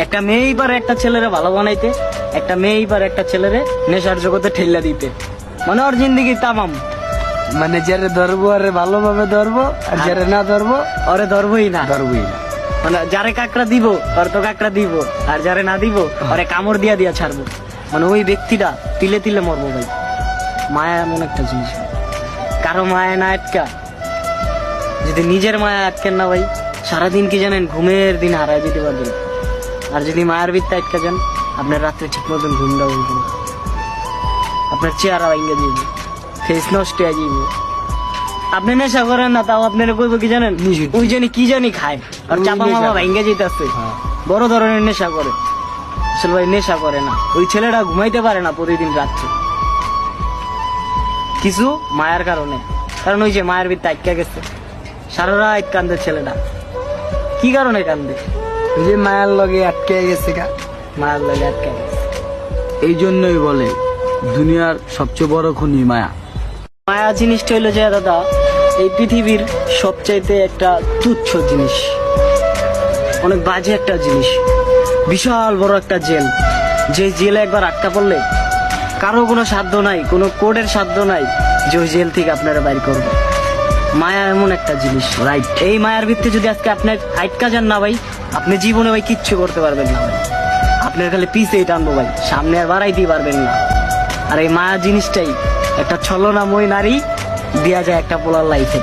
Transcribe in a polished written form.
একটা মেয়েই পারে একটা ছেলেরে ভালো বানাইতে, একটা মেয়েই পারে একটা ছেলেরে নেশার জগতে ঠেল্লা দিতে। মানে ওর জিন্দগি তামাম। মানে যারে ধরবো আরে ভালোভাবে ধরবো, আর যারে না ধরবো ওরে ধরবই না। ধরবোই না। মানে যারে কাকড়া দিব ওর তো কাকড়া দিব, আর যারে না দিব ওরে কামড় দিয়া দিয়া ছাড়বো। মানে ওই ব্যক্তিটা তিলে তিলে মরবো ভাই। মায়া এমন একটা জিনিস, কারো মায়া না আটকা, যদি নিজের মায়া আটকেন না ভাই, সারাদিন কি জানেন ঘুমের দিন হারায় যেতে পারবেন। আর যদি মায়ের ভিত্তি আটকা যান, আপনার রাত্রে ঠিক মতন ঘুমটা হইব না, আপনার চেহারা ভেঙে যাইব, ফেস নষ্ট হয়ে যাইব। আপনি নেশা করেন না, তাও আপনারা কইবো কি জানেন, নিষিদ্ধ। ওই জানি কি জানি খায় আর ওই চাপা নেশা মামা করে। ভেঙে যেতেছে, হ্যাঁ। বড় ধরনের নেশা করে। আসলে ভাই নেশা করে না, ওই ছেলেটা ঘুমাইতে পারে না প্রতিদিন রাত্রে, কিছু মায়ের কারণে। কারণ ওই যে মায়ের ভিত্তি আটকা গেছে, সারা রাত কান্দে ছেলেটা। কি কারণে কান্দে? ওই যে মায়ার লগে আটকে গেছে গা। মায়ের লাগে আটকা গেছে। এই জন্যই বলে দুনিয়ার সবচেয়ে বড় খুনি মায়া। মায়া জিনিসটা হইলো যে দাদা, এই পৃথিবীর সবচাইতে একটা তুচ্ছ জিনিস, অনেক বাজে একটা জিনিস, বিশাল বড় একটা জেল। যে জেলে একবার আটকা পড়লে কারো কোনো সাধ্য নাই, কোনো কোর্টের সাধ্য নাই যে ওই জেল থেকে আপনারা বাইর করবে। মায়া এমন একটা জিনিস, রাইট? এই মায়ার ভিত্তি যদি আজকে আপনার আটকা যান না ভাই, আপনি জীবনে ভাই কিচ্ছু করতে পারবেন না ভাই। আপনার খালি পিছেই টানবো ভাই, সামনে আর বাড়াইতেই পারবেন না। আর এই মায়া জিনিসটাই একটা ছলনাময় নারী দিয়া যায় একটা পোলার লাইফে।